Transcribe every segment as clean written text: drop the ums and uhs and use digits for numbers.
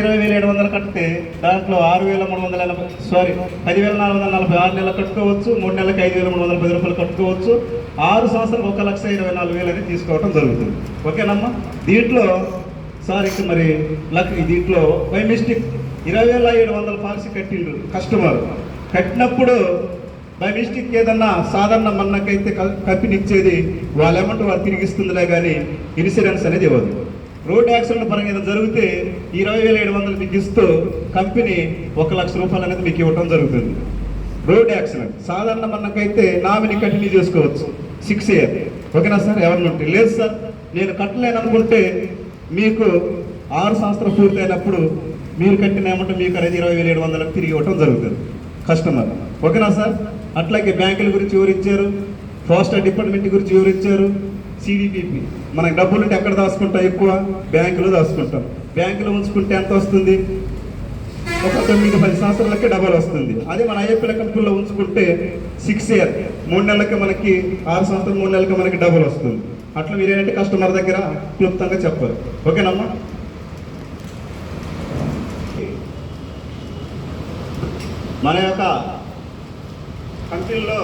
20,700 కడితే దాంట్లో 6,380 సారీ 10,440 6 నెలలు కట్టుకోవచ్చు, 3 నెలలకు 5,310 రూపాయలు కట్టుకోవచ్చు, 6 సంవత్సరాలకు 1,24,000 అని తీసుకోవడం జరుగుతుంది. ఓకేనమ్మా? దీంట్లో సార్ ఇక మరి దీంట్లో బై మిస్టేక్ 20,700 పాలసీ కట్టిండు కస్టమర్. కట్టినప్పుడు బై మిస్టేక్ ఏదన్నా సాధారణ మన్నకైతే కంపెనీ ఇచ్చేది వాళ్ళ అమౌంట్ వాళ్ళు తిరిగిస్తుందిలే కానీ ఇన్సూరెన్స్ అనేది ఇవ్వదు. రోడ్ యాక్సిడెంట్ పరంగా ఏదైనా జరిగితే 20,700 మీకు ఇస్తూ కంపెనీ 1,00,000 రూపాయలు అనేది మీకు ఇవ్వడం జరుగుతుంది. రోడ్ యాక్సిడెంట్ సాధారణ మనకైతే నామినీ కంటిన్యూ చేసుకోవచ్చు 6 years. ఓకేనా సార్? ఎవరిని ఉంటే లేదు సార్ నేను కట్టలేను అనుకుంటే మీకు 6 సంవత్సరాలు పూర్తి అయినప్పుడు మీరు కట్టిన అమౌంట్ మీకు అనేది 20,700 తిరిగి ఇవ్వడం జరుగుతుంది కస్టమర్. ఓకేనా సార్? అట్లాగే బ్యాంకుల గురించి వివరించారు, పోస్టల్ డిపార్ట్మెంట్ గురించి వివరించారు, సిడిపిపి మనకు డబ్బులు ఉంటే ఎక్కడ దాచుకుంటాం? ఎక్కువ బ్యాంకులో దాచుకుంటాం. బ్యాంకులో ఉంచుకుంటే ఎంత వస్తుంది? ఒక 9-10 సంవత్సరాలకే డబ్బులు వస్తుంది. అదే మన ఐఎఫ్ఎల్ కంపెనీలో ఉంచుకుంటే 6 years 3 నెలలకి మనకి 6 సంవత్సరాలు 3 నెలలకి మనకి డబ్బులు వస్తుంది. అట్లా మీరేంటంటే కస్టమర్ దగ్గర క్లుప్తంగా చెప్పారు. ఓకేనమ్మా? మన యొక్క కంపెనీలో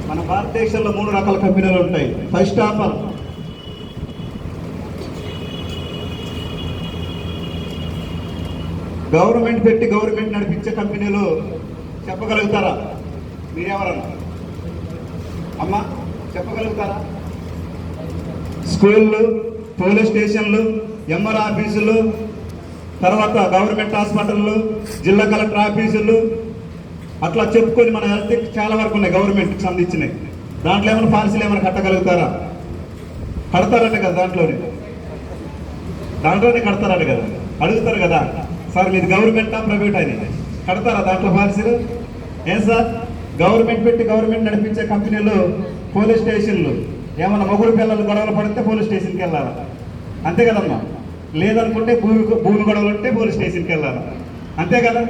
మన భారతదేశంలో 3 రకాల కంపెనీలు ఉంటాయి. ఫస్ట్ ఆఫ్ ఆల్ గవర్నమెంట్ పెట్టి గవర్నమెంట్ నడిపించే కంపెనీలు చెప్పగలుగుతారా? మీరెవరన్నా అమ్మా చెప్పగలుగుతారా? స్కూళ్ళు, పోలీస్ స్టేషన్లు, ఎంఆర్ ఆఫీసులు, తర్వాత గవర్నమెంట్ హాస్పిటళ్ళు, జిల్లా కలెక్టర్ ఆఫీసులు అట్లా చెప్పుకొని మన హెల్త్ చాలా వరకు ఉన్నాయి గవర్నమెంట్కి సంబంధించినవి. దాంట్లో ఏమైనా పాలసీలు ఏమైనా కట్టగలుగుతారా? కడతారట కదా, దాంట్లోనే కడతారట కదా, అడుగుతారు కదా సార్ మీది గవర్నమెంటా ప్రైవేట్ అని, కడతారా దాంట్లో పాలసీలు? ఏం సార్ గవర్నమెంట్ పెట్టి గవర్నమెంట్ నడిపించే కంపెనీలు పోలీస్ స్టేషన్లు ఏమన్నా మొగుడు పిల్లలు గొడవలు పడితే పోలీస్ స్టేషన్కి వెళ్ళాలి, అంతే కదమ్మా? లేదనుకుంటే భూమి గొడవలు ఉంటే పోలీస్ స్టేషన్కి వెళ్ళాలి, అంతే కదా?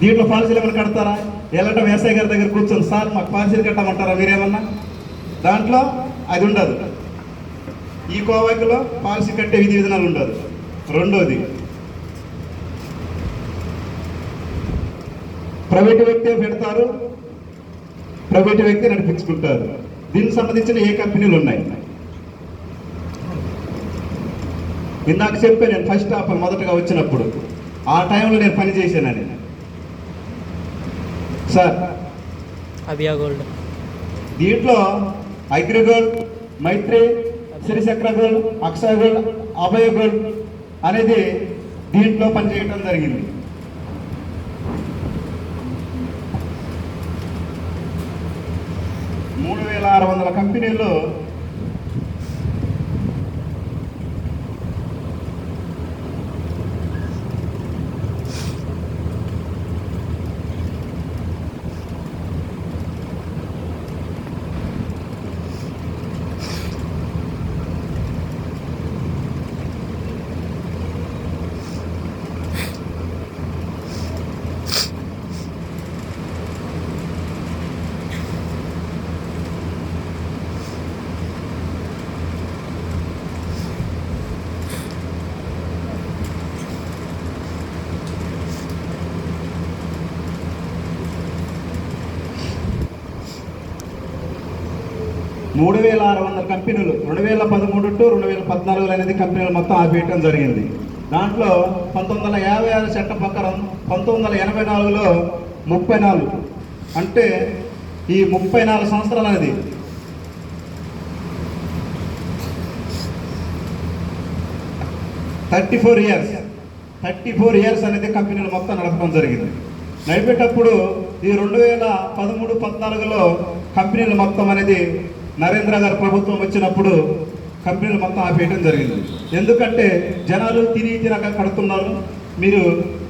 దీంట్లో పాలసీలు ఏమైనా కడతారా? వెళ్ళటం ఎస్ఐ గారి దగ్గర కూర్చొని సార్ మాకు పాలసీలు కట్టమంటారా మీరేమన్నా? దాంట్లో అది ఉండదు. ఈ కోవాకిలో పాలసీ కట్టే విధి విధానాలు ఉండదు. రెండోది ప్రైవేటు వ్యక్తి పెడతారు, ప్రైవేటు వ్యక్తి నడిపించుకుంటారు. దీనికి సంబంధించిన ఏ కంపెనీలు ఉన్నాయి? ఇందాక చెప్పే నేను ఫస్ట్ ఆఫ్ ఆల్ మొదటగా వచ్చినప్పుడు ఆ టైంలో నేను పని చేశానని సార్. అభియాగోల్డ్ దీంట్లో అగ్రిగోల్డ్, మైత్రి, శ్రీచక్ర గోల్డ్, అక్షయ గోల్డ్, అభయ గోల్డ్ అనేది దీంట్లో పనిచేయటం జరిగింది. $3,600 కంపెనీల్లో $3,600 కంపెనీలు 2013 to 2014 అనేది కంపెనీలు మొత్తం ఆపేయటం జరిగింది. దాంట్లో 1956 చట్టం ప్రకారం 1984లో 34 అంటే ఈ 34 సంవత్సరాలు అనేది థర్టీ ఫోర్ ఇయర్స్ అనేది కంపెనీలు మొత్తం నడపడం జరిగింది. నడిపేటప్పుడు ఈ 2013-14లో కంపెనీలు మొత్తం అనేది నరేంద్ర గారి ప్రభుత్వం వచ్చినప్పుడు కంపెనీలు మొత్తం ఆపేయడం జరిగింది. ఎందుకంటే జనాలు తినక కడుతున్నారు, మీరు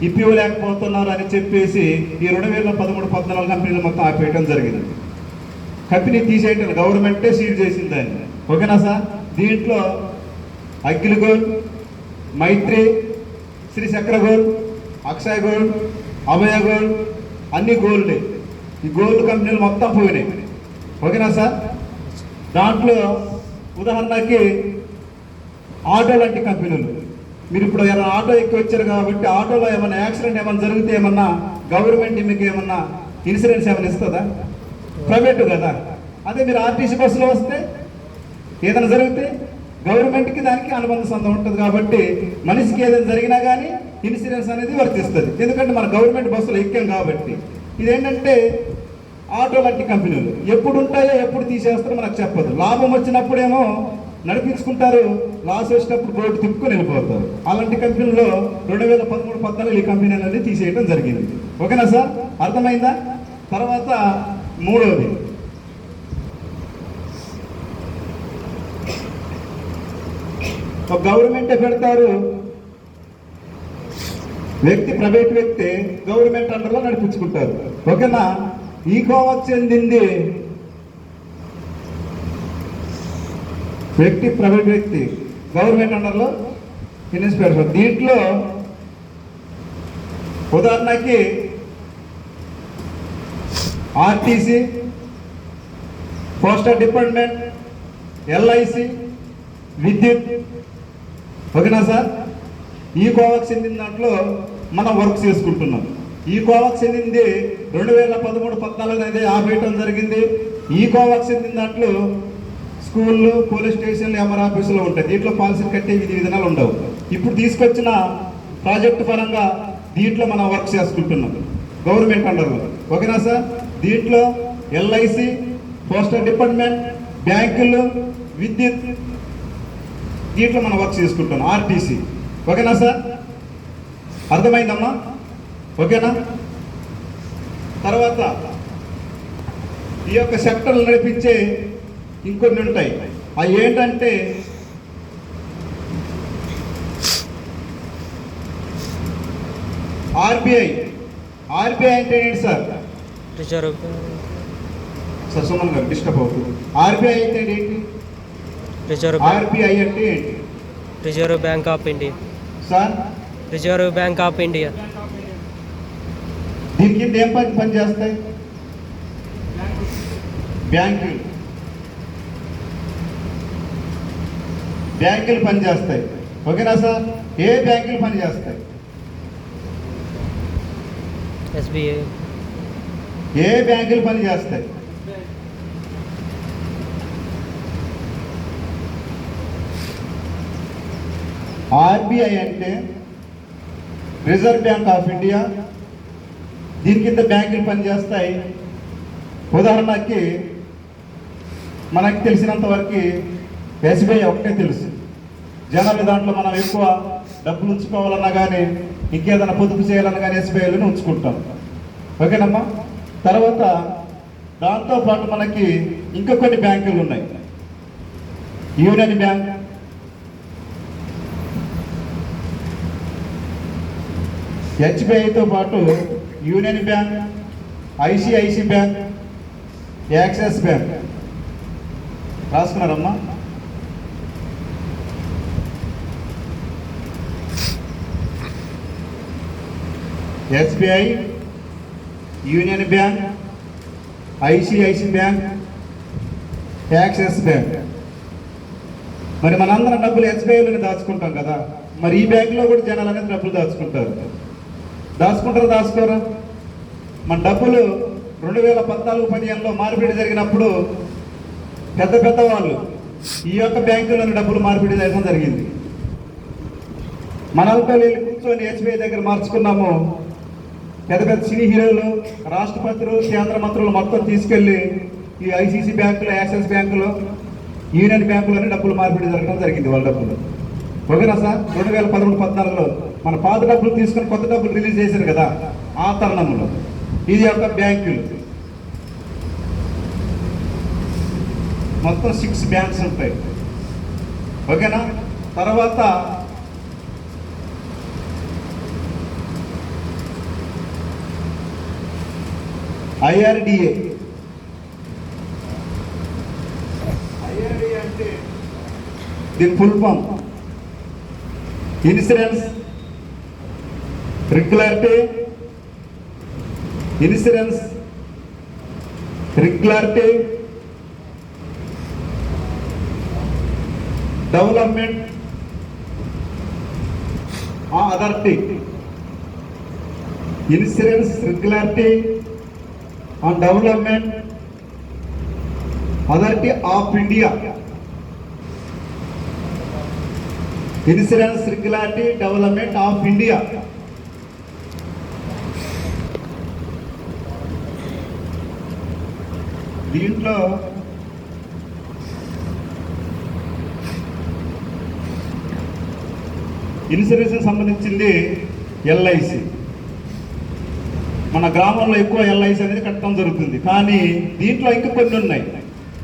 ఇప్పివ్వలేకపోతున్నారు అని చెప్పేసి ఈ 2013-14 కంపెనీలు మొత్తం ఆపేయడం జరిగింది. కంపెనీ తీసేయటం గవర్నమెంటే సీల్ చేసింది దాన్ని. ఓకేనా సార్? దీంట్లో అఖిల్ గోల్డ్, మైత్రి, శ్రీ చక్ర గోల్డ్, అక్షయ్ గోల్డ్, అభయ గోల్డ్ అన్ని గోల్డ్. ఈ గోల్డ్ కంపెనీలు మొత్తం పోయినాయి. ఓకేనా సార్? దాంట్లో ఉదాహరణకి ఆటో లాంటి కంపెనీలు, మీరు ఇప్పుడు ఏమైనా ఆటో ఎక్కి వచ్చారు కాబట్టి ఆటోలో ఏమైనా యాక్సిడెంట్ ఏమైనా జరిగితే ఏమన్నా గవర్నమెంట్ మీకు ఏమన్నా ఇన్సూరెన్స్ ఏమైనా ఇస్తుందా? ప్రైవేటు కదా. అదే మీరు ఆర్టీసీ బస్సులో వస్తే ఏదైనా జరిగితే గవర్నమెంట్కి దానికి అనుబంధ సంబంధం ఉంటుంది కాబట్టి మనిషికి ఏదైనా జరిగినా కానీ ఇన్సూరెన్స్ అనేది వర్తిస్తుంది. ఎందుకంటే మన గవర్నమెంట్ బస్సులో ఎక్కాం కాబట్టి. ఇదేంటంటే ఆటో లాంటి కంపెనీలు ఎప్పుడు ఉంటాయో ఎప్పుడు తీసేస్తారో మనకు చెప్పదు. లాభం వచ్చినప్పుడేమో నడిపించుకుంటారు, లాస్ వచ్చినప్పుడు బోర్డు తిప్పుకొని వెళ్ళిపోతారు. అలాంటి కంపెనీలో 2013-14 ఈ కంపెనీ అనేది తీసేయడం జరిగింది. ఓకేనా సార్? అర్థమైందా? తర్వాత మూడవది గవర్నమెంటే పెడతారు, వ్యక్తి ప్రైవేట్ వ్యక్తి గవర్నమెంట్ అండర్లో నడిపించుకుంటారు. ఓకేనా? ఈ కోవకు చెందింది వ్యక్తి ప్రైవేట్ వ్యక్తి గవర్నమెంట్ అండర్లో ఫినాన్స్ పెడతారు. దీంట్లో ఉదాహరణకి ఆర్టీసీ, పోస్టల్ డిపార్ట్మెంట్, ఎల్ఐసి, విద్యుత్. ఓకేనా సార్? ఈ కోవకు చెందిన దాంట్లో మనం వర్క్ చేసుకుంటున్నాం. ఈ కోవకు చెందింది 2013-14 అనేది ఆపేయటం జరిగింది. ఈ కోవకు చెందిన దాంట్లో స్కూళ్ళు, పోలీస్ స్టేషన్లు, ఎంఆర్ ఆఫీసులో ఉంటాయి. దీంట్లో పాలసీలు కట్టే విధి విధానాలు ఉండవు. ఇప్పుడు తీసుకొచ్చిన ప్రాజెక్టు పరంగా దీంట్లో మనం వర్క్ చేసుకుంటున్నాం గవర్నమెంట్ అండర్లో. ఓకేనా సార్? దీంట్లో ఎల్ఐసి, పోస్టల్ డిపార్ట్మెంట్, బ్యాంకులు, విద్యుత్ దీంట్లో మనం వర్క్ చేసుకుంటున్నాం. ఆర్టీసీ. ఓకేనా సార్? అర్థమైందమ్మా? ఓకేనా? తర్వాత ఈ యొక్క సెక్టర్లు నడిపించే ఇంకొన్ని ఉంటాయి. అవి ఏంటంటే ఆర్బీఐ. ఆర్బీఐ అంటే ఏంటి సార్? రిజర్వ్ సార్ సుమన్ గారు డిస్టర్బ్ అవుతుంది. ఆర్బీఐ అంటే ఏంటి? ఆర్బీఐ అంటే ఏంటి? Reserve bank of India sir. Reserve bank of India. దీని కింద ఏం పని చేస్తాయి? బ్యాంకులు. బ్యాంకులు పనిచేస్తాయి. ఓకేనా సార్? ఏ బ్యాంకులు పనిచేస్తాయి? ఎస్బీఐ. ఏ బ్యాంకులు పనిచేస్తాయి? ఆర్బీఐ అంటే రిజర్వ్ బ్యాంక్ ఆఫ్ ఇండియా. దీని కింద బ్యాంకులు పనిచేస్తాయి. ఉదాహరణకి మనకి తెలిసినంత వరకు ఎస్బీఐ ఒకటే తెలుసు. జనాలు దాంట్లో మనం ఎక్కువ డబ్బులు ఉంచుకోవాలన్నా కానీ ఇంకేదైనా పొదుపు చేయాలన్నా కానీ ఎస్బీఐలోనే ఉంచుకుంటాం. ఓకేనమ్మా? తర్వాత దాంతోపాటు మనకి ఇంకా కొన్ని బ్యాంకులు ఉన్నాయి. యూనియన్ బ్యాంక్, హెచ్బిఐతో పాటు union bank, ICICI bank, axis bank. రాసుకున్నారమ్మా? SBI, union bank, ICICI bank, axis bank. మరి మనందరం డబ్బులు ఎస్బీఐలోనే దాచుకుంటాం కదా. మరి ఈ బ్యాంకులో కూడా జనాలు అనేది డబ్బులు దాచుకుంటారు. దాచుకోరా? మన డబ్బులు 2014-15లో మార్పిడి జరిగినప్పుడు పెద్ద వాళ్ళు ఈ యొక్క బ్యాంకులోని డబ్బులు మార్పిడి చేయడం జరిగింది. మనతో వెళ్ళి కూర్చొని ఎస్బీఐ దగ్గర మార్చుకున్నాము. పెద్ద సినీ హీరోలు, రాష్ట్రపతులు, కేంద్ర మంత్రులు మొత్తం తీసుకెళ్ళి ఈ ఐసిసి బ్యాంకులో, యాక్సిస్ బ్యాంకులో, యూనియన్ బ్యాంకులోనే డబ్బులు మార్పిడి జరగడం జరిగింది వాళ్ళ డబ్బులు. ఓకేనా సార్? 2013-14లో మన పాత డబ్బులు తీసుకొని కొత్త డబ్బులు రిలీజ్ చేశారు కదా, ఆ తరుణంలో ఇది యొక్క బ్యాంకులు. మొత్తం 6 బ్యాంక్స్ ఉంటాయి. ఓకేనా? తర్వాత ఐఆర్డిఏ. ఐఆర్డి అంటే దీని full form insurance regularity, insurance regularity development authority, insurance regularity and development authority of India, insurance regularity development of India. దీంట్లో ఇన్సూరెన్స్ సంబంధించింది ఎల్ఐసి. మన గ్రామంలో ఎక్కువ ఎల్ఐసి అనేది కట్టడం జరుగుతుంది, కానీ దీంట్లో ఇంకా కొన్ని ఉన్నాయి,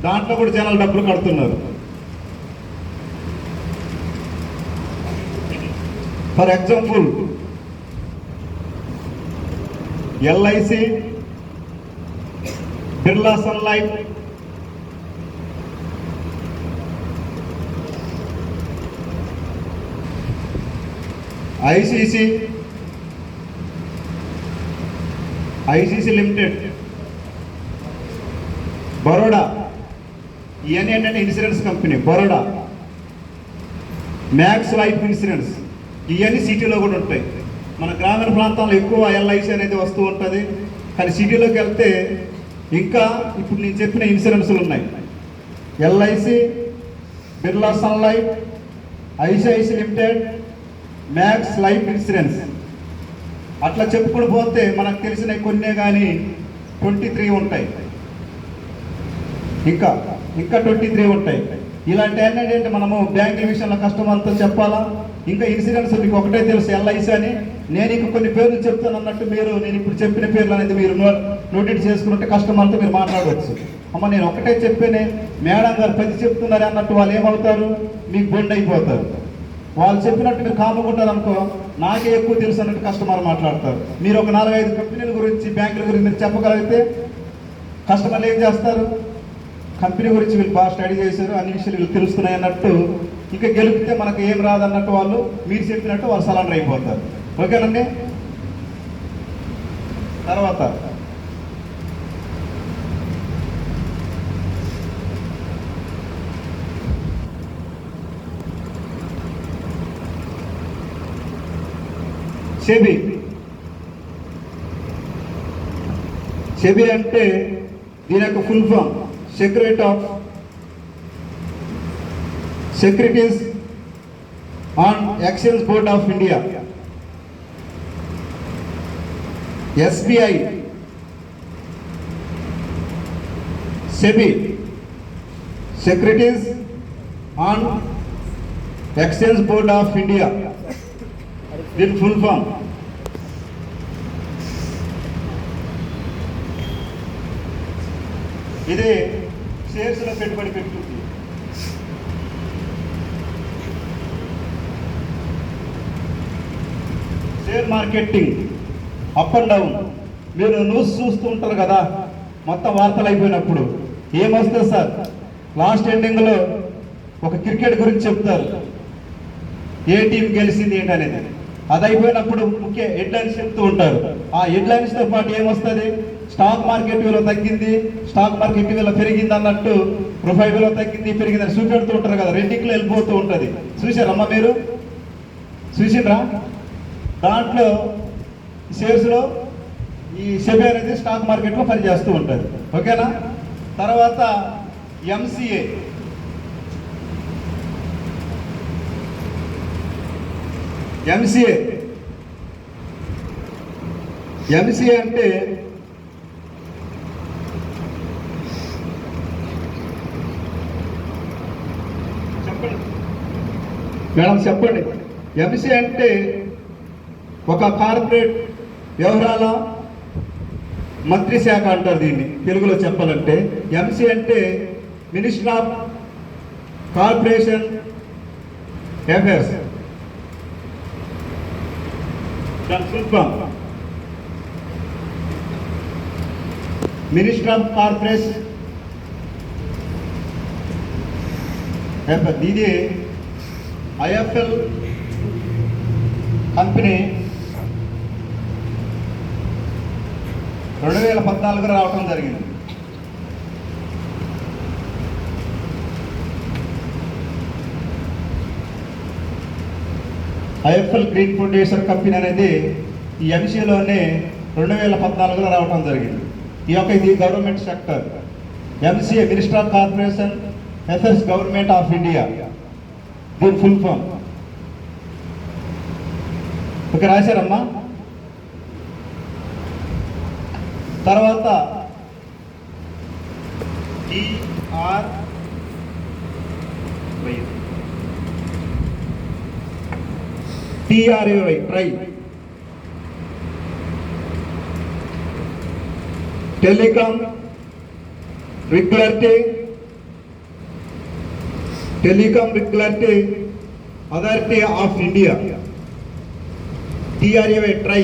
దాంట్లో కూడా జనాలు డబ్బులు కడుతున్నారు. For example LIC, Birla Sun Life, ICC limited, Baroda, ఇవన్నీ ఏంటంటే insurance company Baroda, Max Life insurance, ఇవన్నీ సిటీలో కూడా ఉంటాయి. మన గ్రామీణ ప్రాంతాల్లో ఎక్కువ ఎల్ఐసి అనేది వస్తూ ఉంటుంది, కానీ సిటీలోకి వెళ్తే ఇంకా ఇప్పుడు నేను చెప్పిన ఇన్సూరెన్స్లు ఉన్నాయి. LIC, Birla Sun Life, ICICI limited, Max Life insurance, అట్లా చెప్పుకుని పోతే మనకు తెలిసిన కొన్నే కానీ 23 ఉంటాయి, ఇంకా 23 ఉంటాయి. ఇలాంటి ఏంటంటే మనము బ్యాంకుల విషయంలో కస్టమర్తో చెప్పాలా. ఇంకా ఇన్సూరెన్స్ మీకు ఒకటే తెలుసు ఎల్ఐసి అని, నేను ఇంక కొన్ని పేర్లు చెప్తాను అన్నట్టు మీరు నేను ఇప్పుడు చెప్పిన పేర్లు అనేది మీరు నోటెడ్ చేసుకుంటే కస్టమర్తో మీరు మాట్లాడవచ్చు. అమ్మ నేను ఒకటే చెప్పేనే, మేడం గారు 10 చెప్తున్నారు అన్నట్టు వాళ్ళు ఏమవుతారు, మీకు బొండ్ అయిపోతారు. వాళ్ళు చెప్పినట్టు మీరు కాముకుంటారు అనుకో, నాకే ఎక్కువ తెలుసు అన్నట్టు కస్టమర్ మాట్లాడతారు. మీరు ఒక 4-5 కంపెనీల గురించి, బ్యాంకుల గురించి మీరు చెప్పగలిగితే కస్టమర్లు ఏం చేస్తారు, కంపెనీ గురించి వీళ్ళు బాగా స్టడీ చేశారు, అన్ని విషయాలు వీళ్ళు తెలుస్తున్నాయి అన్నట్టు, ఇంకా గెలిపితే మనకు ఏం రాదన్నట్టు వాళ్ళు మీరు చెప్పినట్టు వాళ్ళు సరెండర్ అయిపోతారు. ఓకేనండి. తర్వాత సెబీ అంటే దీని యొక్క full form securities and exchange board of India, SBI, SEBI securities and exchange board of India, దీని ఫుల్ ఫామ్. ఇది షేర్స్లో పెట్టుబడి పెడుతుంది. Share marketing up and down, మీరు న్యూస్ చూస్తూ ఉంటారు కదా, మొత్తం వార్తలు అయిపోయినప్పుడు ఏమొస్తుంది సార్, లాస్ట్ ఎండింగ్లో ఒక క్రికెట్ గురించి చెప్తారు, ఏ టీం గెలిచింది ఏంటి అనేది. అది అయిపోయినప్పుడు ముఖ్య హెడ్లైన్స్ చెప్తూ ఉంటారు. ఆ హెడ్లైన్స్తో పాటు ఏమొస్తుంది, స్టాక్ మార్కెట్ విలువ తగ్గింది, స్టాక్ మార్కెట్ విలువ పెరిగింది అన్నట్టు, రూపాయి విలువ తగ్గింది పెరిగింది అని చూపెడుతూ ఉంటారు కదా, రెండింటిలో వెళ్ళిపోతూ ఉంటుంది. చూసారమ్మా మీరు, చూసిండ్రా? దాంట్లో షేర్స్లో ఈ సెబీ అనేది స్టాక్ మార్కెట్లో పనిచేస్తూ ఉంటుంది. ఓకేనా. తర్వాత ఎంసీఏ, ఎంసీఏ అంటే చెప్పండి మేడం, చెప్పండి. ఎంసీఏ అంటే ఒక కార్పొరేట్ వ్యవహారాల మంత్రి శాఖ అంటారు దీన్ని తెలుగులో చెప్పాలంటే. ఎంసీ అంటే minister of corporation affairs, minister of corporation ఇది ఐఎఫ్ఎల్ కంపెనీ 2014 రావటం జరిగింది. ఐఎఫ్ఎల్ గ్రీన్ ప్రొడ్యూసర్ కంపెనీ అనేది ఈ ఎంసీలోనే 2014 రావటం జరిగింది. ఇది government sector. MCA minister of corporation affairs government of India, దీని ఫుల్ ఫామ్. ఒక రాశారమ్మా. తర్వాత TRAY try, telecom regulatory authority of India, TRAY try.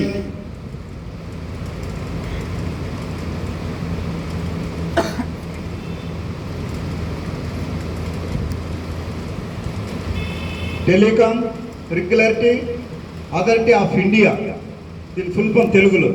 Telecom regulatory authority of India, దీని ఫుల్ ఫామ్ తెలుగులో.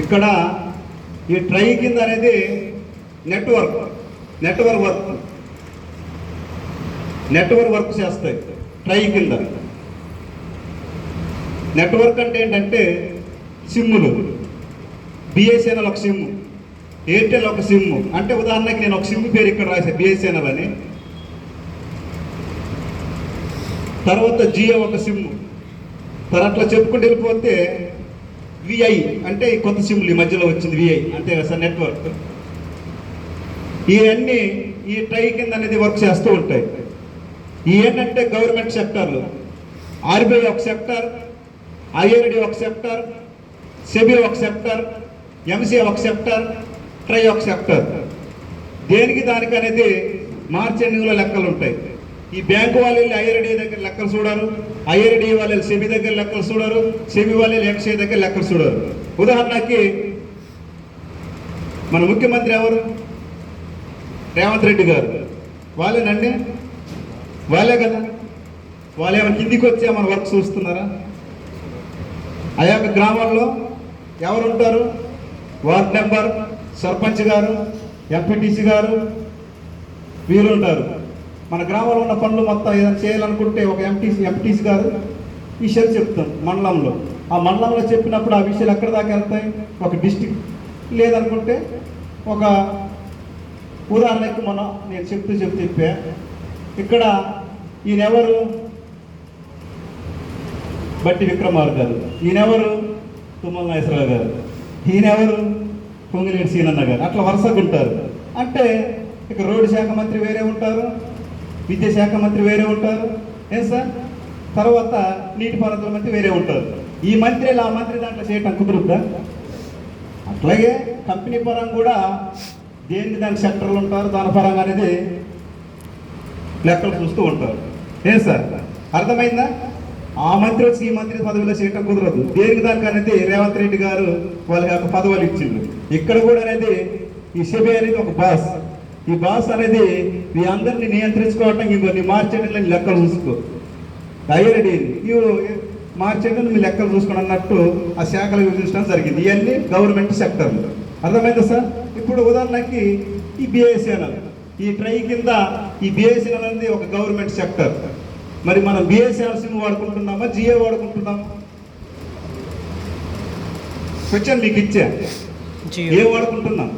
ఇక్కడ ఈ ట్రై కింద అనేది నెట్వర్క్ వర్క్ చేస్తాయి. ట్రై కింద నెట్వర్క్ అంటే ఏంటంటే సిమ్ములు. బిఎస్ఎన్ఎల్ ఒక సిమ్, ఎయిర్టెల్ ఒక సిమ్. అంటే ఉదాహరణకి నేను ఒక సిమ్ పేరు ఇక్కడ రాశాను బిఎస్ఎన్ఎల్ అని. తర్వాత జియో ఒక సిమ్. తర్వాత అట్లా చెప్పుకుంటూ వెళ్ళిపోతే విఐ అంటే కొత్త సిమ్లు ఈ మధ్యలో వచ్చింది విఐ, అంతే కదా సార్, నెట్వర్క్. ఇవన్నీ ఈ ట్రై కింద అనేది వర్క్ చేస్తూ ఉంటాయి. ఏంటంటే గవర్నమెంట్ సెక్టర్లు, ఆర్బీఐ ఒక సెక్టర్, ఐఆర్డి ఒక సెక్టర్, సెబీ ఒక సెక్టర్, ఎంసీఏ ఒక సెక్టర్, ట్రై ఒక సెక్టర్. దేనికి దానికి అనేది మార్చి ఎండింగ్లో లెక్కలు ఉంటాయి. ఈ బ్యాంకు వాళ్ళు వెళ్ళి ఐఆర్డి దగ్గర లెక్కలు చూడరు, ఐఆర్డి వాళ్ళు సెబీ దగ్గర లెక్కలు చూడరు, సెబీ వాళ్ళు ఎంసీఏ దగ్గర లెక్కలు చూడరు. ఉదాహరణకి మన ముఖ్యమంత్రి ఎవరు? రేవంత్ రెడ్డి గారు. వాళ్ళేనండి, వాళ్ళే కదా. వాళ్ళు ఏమైనా కిందికి వచ్చి మన వర్క్ చూస్తున్నారా? ఆ యొక్క గ్రామాల్లో ఎవరు ఉంటారు? వార్డ్ నెంబర్, సర్పంచ్ గారు, ఎంపీటీసీ గారు, వీరు ఉంటారు. మన గ్రామంలో ఉన్న పనులు మొత్తం ఏదైనా చేయాలనుకుంటే ఒక ఎంపీటీసీ గారు విషయాలు చెప్తాం మండలంలో. ఆ మండలంలో చెప్పినప్పుడు ఆ విషయాలు ఎక్కడ దాకా వెళ్తాయి? ఒక డిస్టిక్. లేదనుకుంటే ఒక ఉదాహరణకి నేను చెప్పా ఇక్కడ ఈయనెవరు? బట్టి విక్రమార్క గారు. ఈయనెవరు? తుమ్మల నాగేశ్వరరావు గారు. ఈయనెవరు? పొంగిలేటి సీనన్న గారు. అట్లా వరుసగా ఉంటారు. అంటే ఇక రోడ్డు శాఖ మంత్రి వేరే ఉంటారు, విద్యాశాఖ మంత్రి వేరే ఉంటారు, ఏం సార్? తర్వాత నీటిపారుదల మంత్రి వేరే ఉంటారు. ఈ మంత్రి ఆ మంత్రి దాంట్లో చేయటం కుదురుద్దా? అట్లాగే కంపెనీ పరంగా కూడా దేనికి దాని సెక్టర్లు ఉంటారు, దాని పరంగా అనేది లెక్కలు చూస్తూ ఉంటారు. ఏం సార్, అర్థమైందా? ఆ మంత్రి వచ్చి ఈ మంత్రి పదవిలో చేయటం కుదరదు. దేనికి దానికి అనేది రేవంత్ రెడ్డి గారు వాళ్ళకి ఒక పదవులు ఇచ్చిండ్రు. ఇక్కడ కూడా అనేది ఈ సెబీ అనేది ఒక బాస్. ఈ బాస్ అనేది మీ అందరినీ నియంత్రించుకోవటం ఇంకొన్ని మార్చేటట్లు లెక్కలు చూసుకో. ఐఆర్డి మార్చేటట్లు మీ లెక్కలు చూసుకోండి అన్నట్టు ఆ శాఖలు విభజించడం జరిగింది. ఇవన్నీ గవర్నమెంట్ సెక్టర్లు. అర్థమైందా సార్? ఇప్పుడు ఉదాహరణకి ఈ బిఎస్ఎన్ఎల్, ఈ ట్రై కింద ఈ బిఎస్ఎన్ఎల్ అనేది ఒక గవర్నమెంట్ సెక్టర్. మరి మనం బిఎస్ఎన్ఎల్ సిమ్ వాడుకుంటున్నామా, జియో వాడుకుంటున్నామా? క్వశ్చన్ మీకు ఇచ్చా. ఏం వాడుకుంటున్నాం?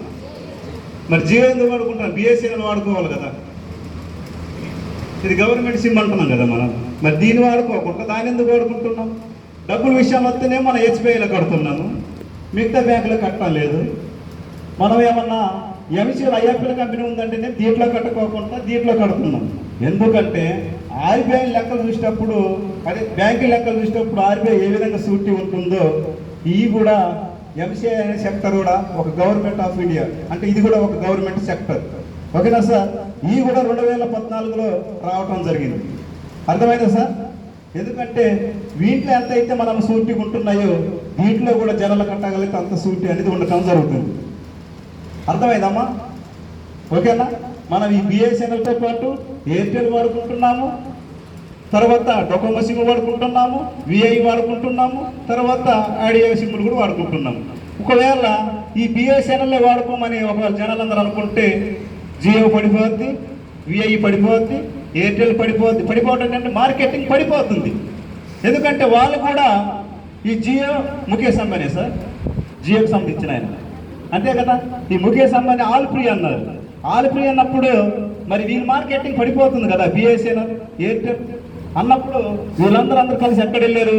మరి జియో ఎందుకు వాడుకుంటున్నాం? బిఎస్ఎన్ఎల్ వాడుకోవాలి కదా. ఇది గవర్నమెంట్ సిమ్ అంటున్నాం కదా మనం. మరి దీన్ని వాడుకోకుండా దాన్ని ఎందుకు వాడుకుంటున్నాం? డబ్బుల విషయం వస్తేనే మనం హెచ్పిఐలో కడుతున్నాము, మిగతా బ్యాంకులో కట్టడం లేదు. మనం ఏమన్నా ఎంసీఎల్ ఐఎఫ్ఎల్ కంపెనీ ఉందంటే నేను దీంట్లో కట్టుకోకుండా దీంట్లో కడుతున్నాం. ఎందుకంటే ఆర్బీఐ లెక్కలు చూసేటప్పుడు, అదే బ్యాంకు లెక్కలు చూసేటప్పుడు ఆర్బీఐ ఏ విధంగా సూటి ఉంటుందో ఈ కూడా ఎంసీఐ అనే సెక్టర్ కూడా ఒక గవర్నమెంట్ ఆఫ్ ఇండియా, అంటే ఇది కూడా ఒక గవర్నమెంట్ సెక్టర్. ఓకేనా సార్? ఈ కూడా 2014లో రావటం జరిగింది. అర్థమైందా సార్? ఎందుకంటే వీటిలో ఎంత అయితే మనం సూటి ఉంటున్నాయో దీంట్లో కూడా జనాలు కట్టగలిగితే అంత సూటి అనేది ఉండటం జరుగుతుంది. అర్థమైందమ్మా? ఓకేనా? మనం ఈ బిఎస్ఎన్ఎల్తో పాటు ఎయిర్టెల్ వాడుకుంటున్నాము, తర్వాత డొకోమో సిమ్ వాడుకుంటున్నాము, విఐ వాడుకుంటున్నాము, తర్వాత ఐడియా సిమ్లు కూడా వాడుకుంటున్నాము. ఒకవేళ ఈ బిఎస్ఎన్ఎల్ఏ వాడుకోమని ఒకవేళ జనాలందరూ అనుకుంటే జియో పడిపోద్ది, విఐ పడిపోద్ది, ఎయిర్టెల్ పడిపోద్ది. పడిపోవడం అంటే మార్కెటింగ్ పడిపోతుంది. ఎందుకంటే వాళ్ళు కూడా ఈ జియో ముఖేష్ అంబానీ సార్, జియోకి సంబంధించిన ఆయన అంతే కదా. ఈ ముఖేష్ అంబానీ ఆల్ ఫ్రీ అన్నారు. ఆల్ ఫ్రీ అన్నప్పుడు మరి వీళ్ళ మార్కెటింగ్ పడిపోతుంది కదా. బిఎస్ఎన్ఎల్, ఎయిర్టెల్ అన్నప్పుడు వీళ్ళందరూ కలిసి ఎక్కడ వెళ్ళారు?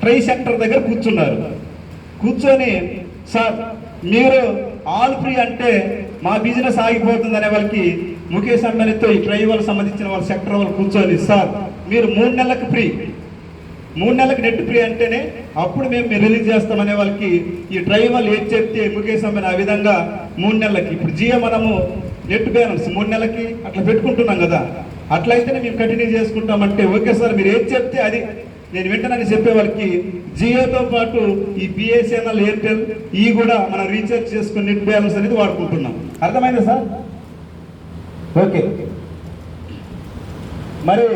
ట్రై సెక్టర్ దగ్గర కూర్చున్నారు. కూర్చొని సార్ మీరు ఆల్ ఫ్రీ అంటే మా బిజినెస్ ఆగిపోతుంది అనే వాళ్ళకి ముఖేష్ అంబానీతో ఈ ట్రై వాళ్ళకి సంబంధించిన వాళ్ళ సెక్టర్ వాళ్ళు కూర్చొని సార్ మీరు 3 నెలలకు ఫ్రీ, 3 నెలలకు నెట్ ఫ్రీ అంటేనే అప్పుడు మేము రిలీజ్ చేస్తామనే వాళ్ళకి ఈ ట్రై వాళ్ళు ఏది చెప్తే ముఖేష్ అంబానీ ఆ విధంగా 3 నెలలకి, ఇప్పుడు జియో మనము నెట్ బ్యాలెన్స్ 3 నెలలకి అట్లా పెట్టుకుంటున్నాం కదా, అట్లయితేనే మేము కంటిన్యూ చేసుకుంటామంటే ఓకే సార్ మీరు ఏది చెప్తే అది నేను వింటానని చెప్పే వాళ్ళకి జియోతో పాటు ఈ బిఎస్ఎన్ఎల్, ఎయిర్టెల్ ఈ కూడా మనం రీఛార్జ్ చేసుకుని నెట్ బ్యాలెన్స్ అనేది వాడుకుంటున్నాం. అర్థమైందా సార్? ఓకే. మరి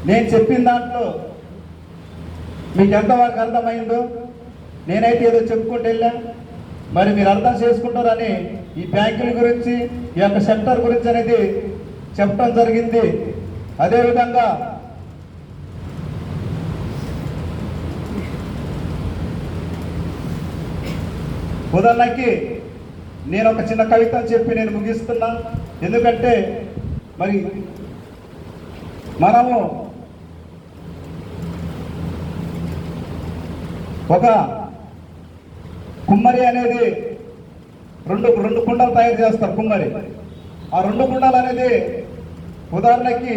నేను చెప్పిన దాంట్లో మీకు ఎంతవరకు అర్థమైందో, నేనైతే ఏదో చెప్పుకుంటూ వెళ్ళా, మరి మీరు అర్థం చేసుకుంటారని ఈ బ్యాంకుల గురించి, ఈ యొక్క సెక్టర్ గురించి అనేది చెప్పడం జరిగింది. అదేవిధంగా ఉదాహరణకి నేను ఒక చిన్న కవిత చెప్పి నేను ముగిస్తున్నా. ఎందుకంటే మరి మనము ఒక కుమ్మరి అనేది రెండు కుండలు తయారు చేస్తారు కుమ్మరి. ఆ 2 కుండలు అనేది ఉదాహరణకి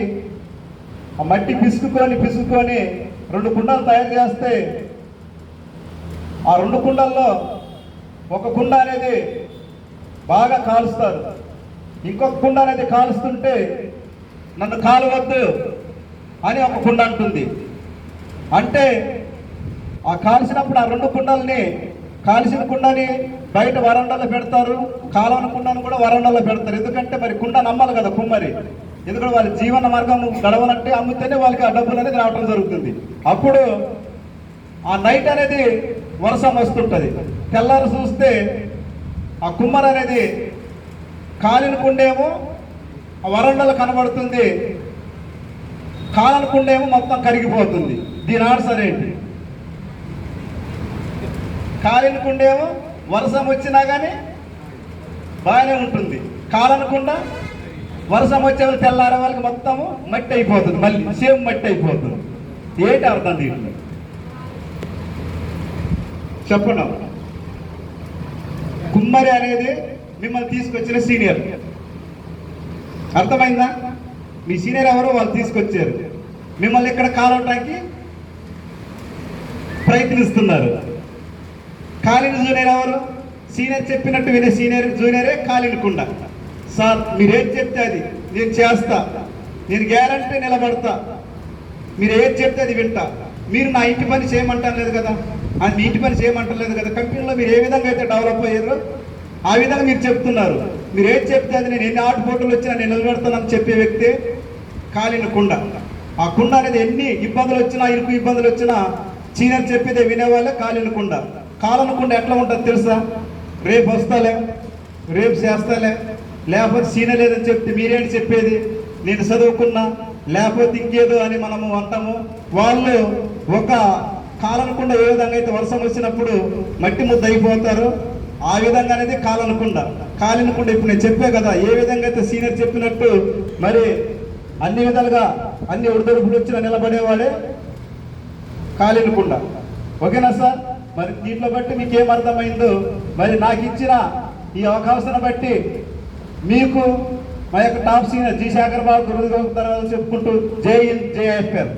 ఆ మట్టి పిసుకొని 2 కుండలు తయారు చేస్తే ఆ 2 కుండల్లో ఒక కుండ అనేది బాగా కాలుస్తారు, ఇంకొక కుండ అనేది కాలుస్తుంటే నన్ను కాలవద్దు అని ఒక కుండ అంటుంది. అంటే ఆ కాల్చినప్పుడు ఆ 2 కుండల్ని, కాల్చిన కుండని బయట వరండాలో పెడతారు, కాలవన కుండను కూడా వరండాలో పెడతారు. ఎందుకంటే మరి కుండ నమ్మాలి కదా కుమ్మరి. ఎందుకంటే వాళ్ళ జీవన మార్గం గడవాలంటే అమ్మితేనే వాళ్ళకి ఆ డబ్బులు అనేది రావడం జరుగుతుంది. అప్పుడు ఆ నైట్ అనేది వర్షం వస్తుంటుంది, తెల్లారు చూస్తే ఆ కుమ్మరి అనేది కాలిన కుండేమో ఆ వరండాలో కనబడుతుంది, కాలని కుండేమో మొత్తం కరిగిపోతుంది. దీని ఆన్సర్ ఏంటి? కాలిన కుండేమో వర్షం వచ్చినా కానీ బాగానే ఉంటుంది, కాలనకుండా వర్షం వచ్చే వాళ్ళు తెల్లారే వాళ్ళకి మొత్తము మట్టి అయిపోతుంది, మళ్ళీ సేమ్ మట్టి అయిపోతుంది. ఏంటి అర్థం దీంట్లో చెప్పండి. కుమ్మరి అనేది మిమ్మల్ని తీసుకొచ్చిన సీనియర్. అర్థమైందా? మీ సీనియర్ ఎవరో వాళ్ళు తీసుకొచ్చారు, మిమ్మల్ని ఇక్కడ కాలవటానికి ప్రయత్నిస్తున్నారు. కాలిన జూనియర్ ఎవరు? సీనియర్ చెప్పినట్టు వినే సీనియర్ జూనియరే కాలినకుండ. సార్ మీరేం చెప్తే అది నేను చేస్తా, నేను గ్యారంటీ నిలబడతా, మీరు ఏది చెప్తే అది వింటా. మీరు నా ఇంటి పని చేయమంటాను లేదు కదా, అది మీ ఇంటి పని చేయమంటలేదు కదా. కంపెనీలో మీరు ఏ విధంగా అయితే డెవలప్ అయ్యారో ఆ విధంగా మీరు చెప్తున్నారు. మీరు ఏది చెప్తే అది నేను ఎన్ని ఆటుపోటులు వచ్చినా నేను నిలబెడతానని చెప్పే వ్యక్తి కాలిన కుండ. ఆ కుండ అనేది ఎన్ని ఇబ్బందులు వచ్చినా, ఇరుకు ఇబ్బందులు వచ్చినా సీనియర్ చెప్పేదే వినేవాళ్ళే కాలిన కుండ. కాలిన కుండ ఎట్లా ఉంటుంది తెలుసా? రేపు వస్తాలే, రేపు చేస్తాలే, లేకపోతే సీనియర్ లేదని చెప్తే మీరేంటి చెప్పేది, నేను చదువుకున్నా లేకపోతే ఇంకేదో అని మనము అంటాము. వాళ్ళు ఒక కాలనకుండా ఏ విధంగా అయితే వర్షం వచ్చినప్పుడు మట్టి ముద్ద అయిపోతారో ఆ విధంగా అనేది కాలనకుండా. కాలినకుండా ఇప్పుడు నేను చెప్పే కదా, ఏ విధంగా అయితే సీనియర్ చెప్పినట్టు మరి అన్ని విధాలుగా అన్ని ఒడిదొడుపులు వచ్చినా నిలబడేవాడే కాలినకుండా. ఓకేనా సార్? మరి దీంట్లో బట్టి మీకు ఏం అర్థమైందో, మరి నాకు ఇచ్చిన ఈ అవకాశాన్ని బట్టి మీకు మా యొక్క టాప్ సీనియర్ జి శేఖర్ బాబు గురువు చెప్పుకుంటూ జై హింద్, జై ఐఎఫ్ఎల్.